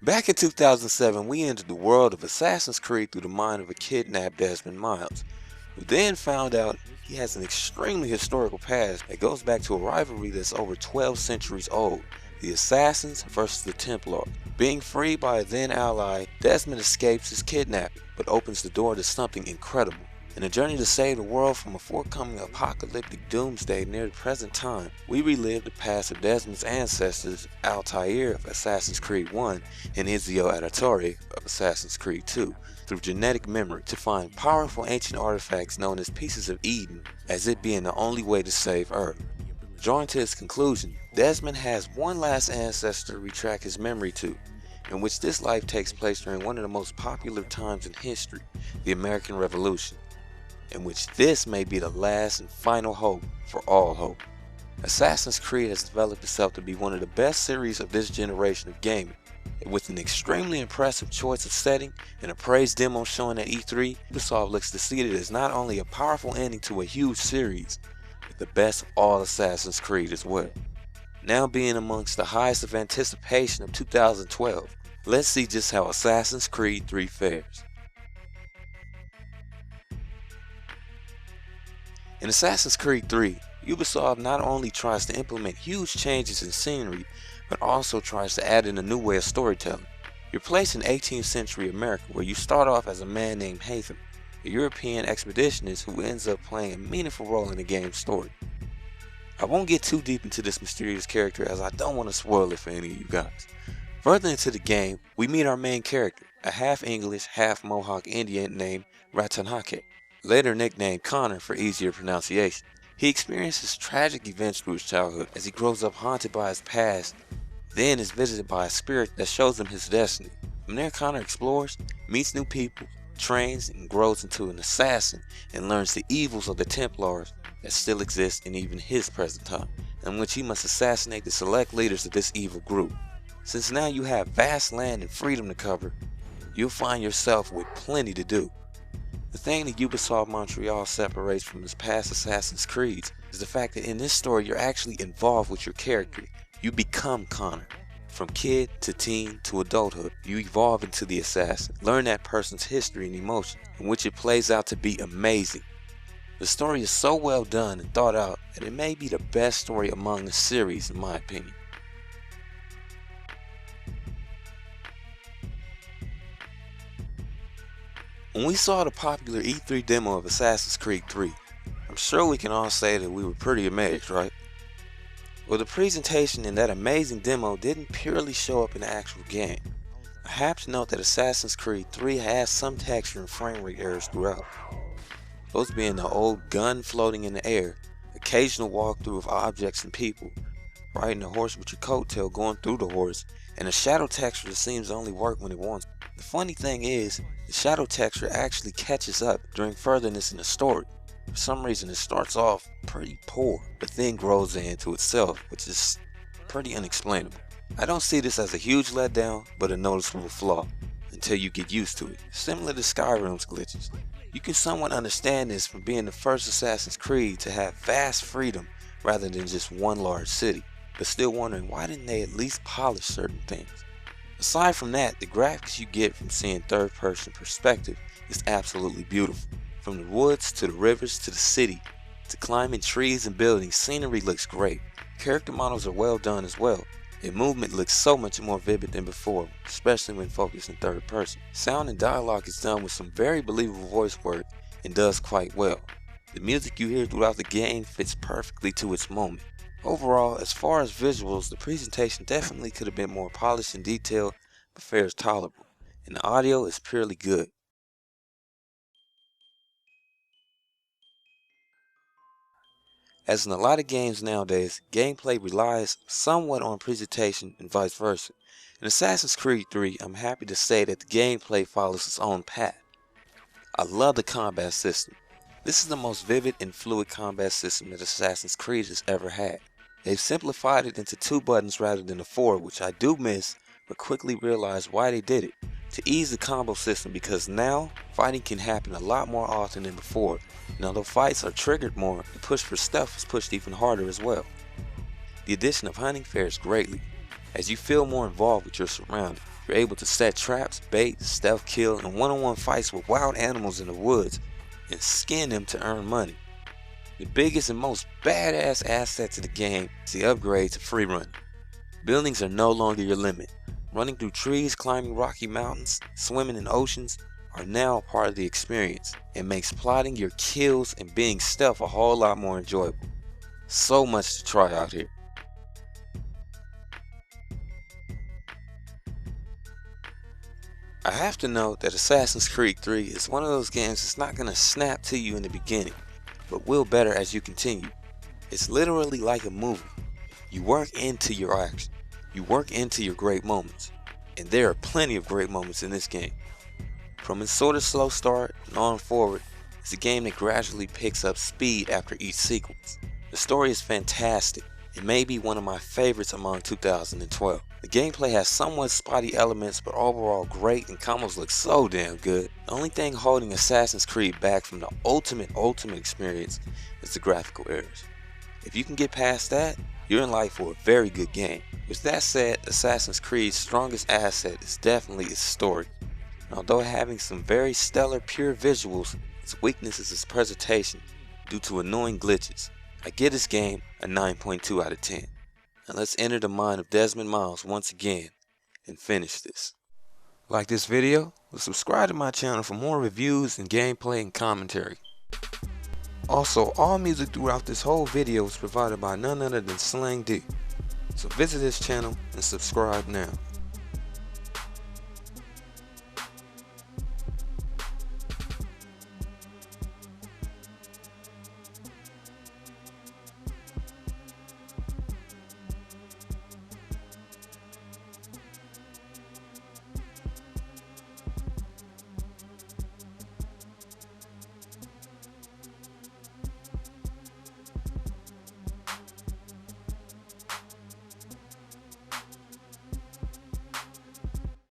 Back in 2007, we entered the world of Assassin's Creed through the mind of a kidnapped Desmond Miles, who then found out he has an extremely historical past that goes back to a rivalry that's over 12 centuries old, the Assassins versus the Templars. Being freed by a then ally, Desmond escapes his kidnapping, but opens the door to something incredible. In a journey to save the world from a forthcoming apocalyptic doomsday near the present time, we relive the past of Desmond's ancestors, Altair of Assassin's Creed 1 and Ezio Auditore of Assassin's Creed 2, through genetic memory to find powerful ancient artifacts known as Pieces of Eden, as it being the only way to save Earth. Drawing to its conclusion, Desmond has one last ancestor to retract his memory to, in which this life takes place during one of the most popular times in history, the American Revolution, in which this may be the last and final hope for all hope. Assassin's Creed has developed itself to be one of the best series of this generation of gaming, and with an extremely impressive choice of setting and a praised demo showing at E3, Ubisoft looks to see it as not only a powerful ending to a huge series, but the best of all Assassin's Creed as well. Now being amongst the highest of anticipation of 2012, let's see just how Assassin's Creed 3 fares. In Assassin's Creed 3, Ubisoft not only tries to implement huge changes in scenery, but also tries to add in a new way of storytelling. You're placed in 18th century America, where you start off as a man named Hatham, a European expeditionist who ends up playing a meaningful role in the game's story. I won't get too deep into this mysterious character as I don't want to spoil it for any of you guys. Further into the game, we meet our main character, a half English, half Mohawk Indian named Ratanake, later nicknamed Connor for easier pronunciation. He experiences tragic events through his childhood as he grows up haunted by his past, then is visited by a spirit that shows him his destiny. From there, Connor explores, meets new people, trains, and grows into an assassin and learns the evils of the Templars that still exist in even his present time, in which he must assassinate the select leaders of this evil group. Since now you have vast land and freedom to cover, you'll find yourself with plenty to do. The thing that Ubisoft Montreal separates from its past Assassin's Creeds is the fact that in this story you're actually involved with your character. You become Connor. From kid to teen to adulthood, you evolve into the assassin, learn that person's history and emotion, in which it plays out to be amazing. The story is so well done and thought out that it may be the best story among the series in my opinion. When we saw the popular E3 demo of Assassin's Creed 3, I'm sure we can all say that we were pretty amazed, right? Well, the presentation in that amazing demo didn't purely show up in the actual game. I have to note that Assassin's Creed 3 has some texture and frame rate errors throughout. Those being the old gun floating in the air, occasional walkthrough of objects and people, riding a horse with your coattail going through the horse, and a shadow texture that seems to only work when it wants. The funny thing is, the shadow texture actually catches up during furtherness in the story. For some reason it starts off pretty poor, but then grows into itself, which is pretty unexplainable. I don't see this as a huge letdown, but a noticeable flaw, until you get used to it. Similar to Skyrim's glitches. You can somewhat understand this from being the first Assassin's Creed to have vast freedom rather than just one large city, but still wondering why didn't they at least polish certain things. Aside from that, the graphics you get from seeing third-person perspective is absolutely beautiful. From the woods to the rivers to the city to climbing trees and buildings, scenery looks great. Character models are well done as well, and movement looks so much more vivid than before, especially when focused in third person. Sound and dialogue is done with some very believable voice work and does quite well. The music you hear throughout the game fits perfectly to its moment. Overall, as far as visuals, the presentation definitely could have been more polished and detailed, but fares tolerable, and the audio is purely good. As in a lot of games nowadays, gameplay relies somewhat on presentation and vice versa. In Assassin's Creed 3, I'm happy to say that the gameplay follows its own path. I love the combat system. This is the most vivid and fluid combat system that Assassin's Creed has ever had. They've simplified it into 2 buttons rather than the 4, which I do miss, but quickly realized why they did it. To ease the combo system, because now fighting can happen a lot more often than before, and although fights are triggered more, the push for stealth is pushed even harder as well. The addition of hunting fares greatly, as you feel more involved with your surroundings. You're able to set traps, bait, stealth kill, and one-on-one fights with wild animals in the woods and skin them to earn money. The biggest and most badass asset to the game is the upgrade to free running. Buildings are no longer your limit. Running through trees, climbing rocky mountains, swimming in oceans are now a part of the experience. It makes plotting your kills and being stealth a whole lot more enjoyable. So much to try out here. I have to note that Assassin's Creed 3 is one of those games that's not going to snap to you in the beginning, but will better as you continue. It's literally like a movie. You work into your action. You work into your great moments. And there are plenty of great moments in this game. From its sort of slow start and on forward, it's a game that gradually picks up speed after each sequence. The story is fantastic. It may be one of my favorites among 2012. The gameplay has somewhat spotty elements, but overall great, and combos look so damn good. The only thing holding Assassin's Creed back from the ultimate experience is the graphical errors. If you can get past that, you're in life for a very good game. With that said, Assassin's Creed's strongest asset is definitely its story. And although having some very stellar pure visuals, its weakness is its presentation due to annoying glitches. I give this game a 9.2 out of 10. Now let's enter the mind of Desmond Miles once again and finish this. Like this video? Well, subscribe to my channel for more reviews and gameplay and commentary. Also, all music throughout this whole video is provided by none other than Slang D. So visit this channel and subscribe now.